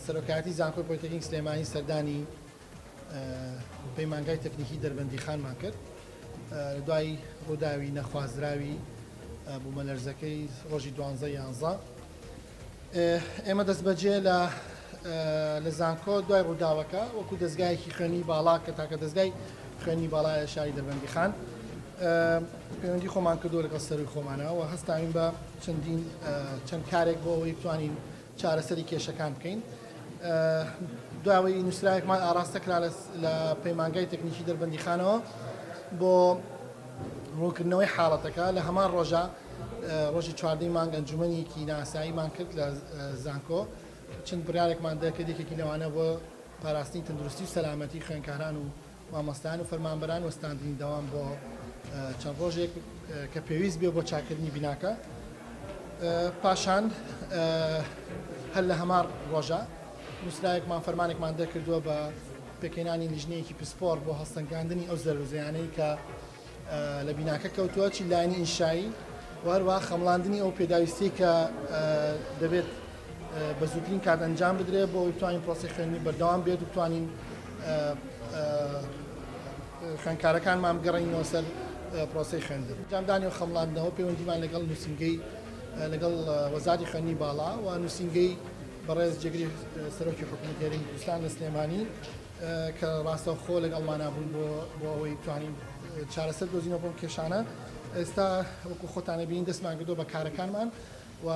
سەرۆکایەتی زانکۆی پۆلیتێکنیک سلێمانی سەردانی پەیمانگای تەکنیکی دەربەندیخانمان کرد لە دوای ڕووداوی نەخوازراوی بوومەلەرزەکەی ڕۆژی 12/11 ئێمە دەستبەجێ لە زانکۆ دوای ڕووداوەکە وەکو دەستگایەکی خوێنی باڵا کە تاکە دەستگای خوێنی باڵایە شاری دەربەندیخان پەیوەندی خۆمان کردووە لەگەڵ سەروی خۆمانەوە و هەستاوین بە چەند کارێک بۆ ئەوەی بتوانین چارەسەری کێشەکان بکەین. داوای نووسراوێکمان ئاراستەکرا لە پەیمانگای تەکنیکی دەربەندیخانەوە بۆ ڕوونکردنەوەی حاڵەتەکە لە هەمان ڕۆژە ڕۆژی 14 مانگ ئەنجومەنێکی ناساییمان کرد لە زانکۆ چەند بڕیارێکمان دا کە یەکێکی لەوانە بۆ پاراستنی تەندروستی و سەلامەتی خوێندکاران و مامۆستایان و فەرمانبەران وەستاندنی دەوام بۆ چەند ڕۆژێک کە پێویست بێ بۆ چاکردنی بیناکە. پاشان هەر لە هەمان ڕۆژە نووسراوێکمان فەرمانێکمان دەکردووە بە پێکێنانی لیژنەیەکی پسپۆر بۆ هەستەنگاندنی ئەو زەرزیانەی کە لە بیناکە کەوتووە چی لایەنی ئینشایی وەروە خەمڵاندنی ئەو پێداویستی کە دەبێت بە زووترین کات ئەنجام بدرێت بۆ بتوانین پرۆسی خوێندنی بەردەوام بێت و بتوانین خوێندکارەکانمان بگەڕێنەوە سەر پرۆسی خوێندن. ئەنجامدانی و خەمڵاندنەوە پەیوەندیمان لەگەڵ نووسینگەی لەگەڵ وەزاری خوێندنی باڵا و نووسینگەی بەڕێز جێگری سەرۆکی حکوومەتی هەرێمی کوردستان لە سلێمانی کە ڕاستەوخۆ لەگەڵمانە بوون بۆ ئەوەی بتوانین چارەسەر دۆزینەوە بۆم کێشانە. ئێستا وەکو خۆتانە بینین دەستمان کردووە بە کارەکانمان و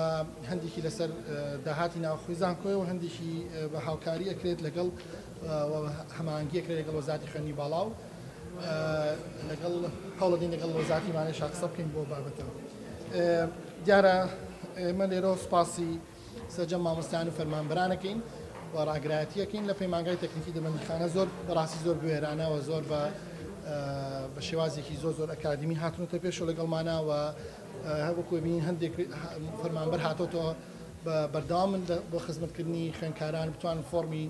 هەندێکی لەسەر داهاتی ناوخۆی زانکۆی و هەندێکی بە هاوکاری ئەکرێت لەگەڵ هەماهەنگی ئەکرێت لەگەڵ وەزارەتی خوێندنی باڵا و لەگەڵ هەوڵەدەین لەگەڵ وەزارەتیمانەی قسە بکەین بۆ بابەتەوە. دیارە ئێمە لێرە سوپاسی سەرجەم مامۆستایان و فەرمانبەرانەکەین و ڕاگرایەتیەکەین لە پەیمانگای تەکنیکی دەربەندیخانە زۆر بەڕاستی زۆر گوێرانەوە زۆر بە شێوازێکی زۆر ئەکادمی هاتونەتە پێشەوە لەگەڵمانە و وەکو بینین هەندێک فەرمانبەر هاتۆتەوە بەردەوام بۆ خزمەتکردنی خوێندکاران بتوان فۆرمی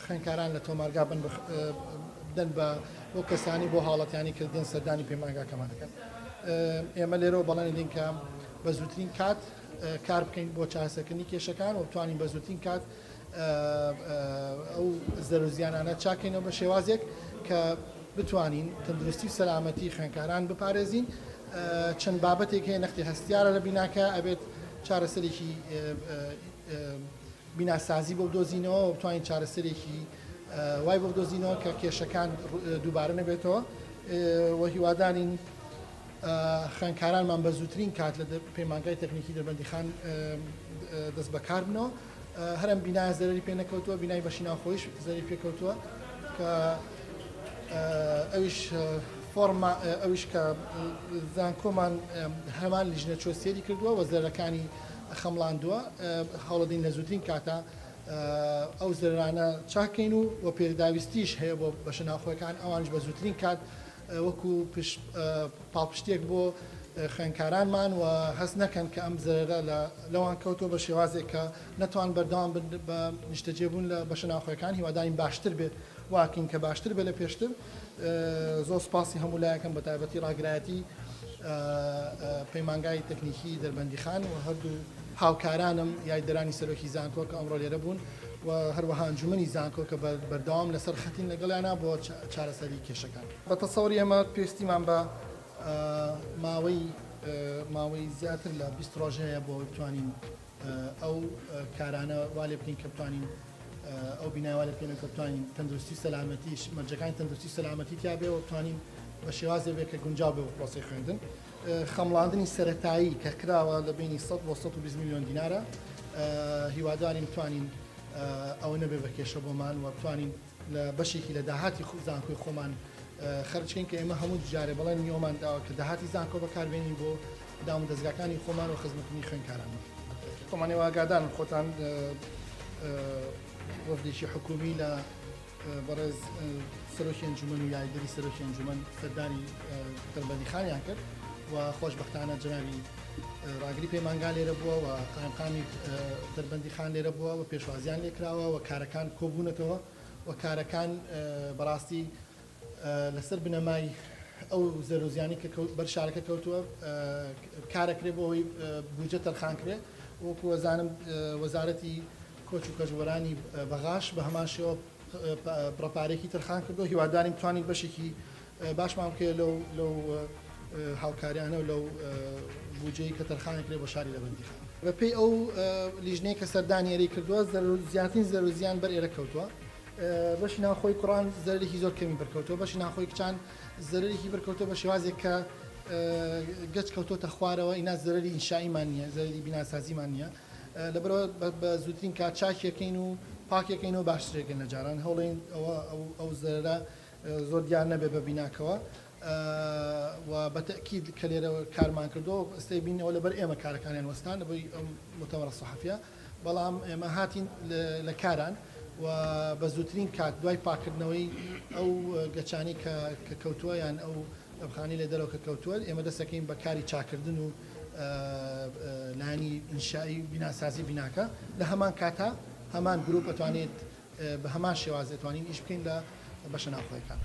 خوێندکاران لە تۆمارگا بدەن بۆ کەسانی بۆ حاڵەتیانی کە دێن سەردانی پەیمانگاکەمان دەکەن. ئێمە لێرەوە بەڵێن دێن کە بە زووترین کات کار بکەین بۆ چارەسەرکردنی کێشەکان و بتوانین بە زووترین کات ئەو زەرزیانانە چاکەینەوە بە شێوازێک کە بتوانین تەندروستی و سەلامەتی خوێندکاران بپارێزین. چەند بابەتێک هەیە نەختی هەستیارە لە بیناکە ئەبێت چارەسەرێکی بیناسازی بۆ بدۆزینەوە و بتوانین چارەسەرێکی وای بۆ بدۆزینەوە کە کێشەکان دووبارە نەبێتەوە و هیوادارین خوێندکارانمان بە زووترین کات لە پەیمانگای تەکنیکی دەربەندیخان دەست بەکار بنەوە. هەرم بینای زەرری پێ نەکەوتووە بینای بەشی ناوخۆیش زەرری پێکەوتووە کە ئەویش کە زانکۆمان هەمان لیژنە چۆسیێری کردووە و زەرەکانی خەمڵاندووە هەوڵەدەین لە زووترین کاتە ئەو زەرانە چاکەین و پێداویستیش هەیە بۆ بەشە ناوخۆیەکان ئەوانش بە زووترین کات وەکو پاڵپشتێک بۆ خوێندکارانمان و هەست نەکەن کە ئەم زەرە لەوان کەوتۆ بە شێوازێک کە نەتوان بەردەوام بە نیشتەجێبوون لە بەشە ناوخۆیەکان هیوادارین باشتر بێت واکەین کە باشتر بێت لە پێشتر. زۆر سپاسی هەموو لایەکەم بە تایبەتی ڕاگرایەتی پەیمانگای تەکنیکی دەربەندیخان و هەردوو هاوکارانم یاریدەرانی سەرۆکی زانکۆ کە ئەمڕۆ لێرە بوون و هەروەها ئەنجومەنی زانکۆ کە بەردەوام لەسەر خەتین لەگەڵیانە بۆ چارەسەری کێشەکان. بە تەسەووری ئەمە پێویستیمان بە ماوەی زیاتر لە 20 ڕۆژەیە بۆ بتوانین ئەو کارانە وا لێ بکەین کە بتوانین ئەو بیناوا لە پێێنە کە بتوانین تەندروستی سەلامەتیش مەرجەکانی تەندروستی سەلامەتی تا بێ و بتوانین بە شێوازێ بێت کە گونجاو بێ بە پرۆسی خوێندن. خەمڵاندنی سەرەتایی کە کراوە لە بینی 100 بۆ 120 میلیۆن دینارە هیوادارین بتوانین ئەوە نەبێ بە کێشە بۆمان و بتوانین لە بەشێکی لە داهاتی زانکۆی خۆمان خەرجکەین کە ئێمە هەموو جارێ بەڵێن نیۆمان داوە کە داهاتی زانکۆ بەکاربێنین بۆ دام دەستگاکانی خۆمان و خزمەتکردنی خوێندکاران. خۆمانێ ئاگادارن خۆتان وەفدێکی حکومی لە بەڕێز سەرۆکی ئەنجومەن و یاریدەری سەرۆکی ئەنجومەن سەردانی دەربەندیخانیان کرد و خۆشبەختانە جەنابی ڕاگری پەیمانگا لێرە بووە و قایمقامی دەربەندیخان لێرە بووە و پێشوازیان لێکراوە و کارەکان کۆبوونەتەوە و کارەکان بەڕاستی لەسەر بنەمای ئەو زەرۆزیانی کە بەر شارەکە کەوتووە کارەکرێ بۆەوەی بودجە تەرخانکرێ وەکو وەزانم وەزارەتی کۆچ و کەژوەرانی بەغاش بە هەمان شێوە پرەپارێکی تەرخان کردو هیوادارین بتوانین بەشێکی باشمان بکەوێت لەو هاوکاریانە و لەو بودجەی کە تەرخانێکرێ بۆ شاری لەبەندیخان بەپێی ئەو لیژنەیە کە سەردانیێری کردووە زیاترین زەرۆزیان بەر ئێرە کەوتووە بەشی ناوخۆی کوڕان زەرێکی زۆر کەمی بەرکەوتەوە بەشی ناوخۆی کچان زەرێکی بەرکەوتەوە بە شێوازێک کە گەچ کەوتۆتە خوارەوە ئینا زەرری ئینشائیمان نییە زەرری بیناسازیمان نییە لەبەرەوە بە زووترین کات چاکیەکەین و پاکەکەین و باشترێکن لە جاران هەوڵێن ئەو زەرە زۆر دیار نەبێ بە بیناکەوە و بەتەکید کە لێرە کارمان کردو ئەستەی بینەوە لەبەر ئێمە کارەکانیان وەستان لەبەر ئەم مؤتەمەرە سەحەفیە بەڵام ئێمە هاتین لە کاران و بە زووترین کات دوای پاکردنەوەی ئەو گەچانی کە کەوتووە یان ئەو ئەبخانی لێ دەرەوە کە کەوتووە ئێمە دەسەکەین بە کاری چاکردن و لانی ئینشایی بیناسازی بیناکە لە هەمان کاتا هەمان گروپ ئەتوانێت بە هەمان شێوازێت توانین ئیش بکەین لە بەشە ناوخۆیەکان.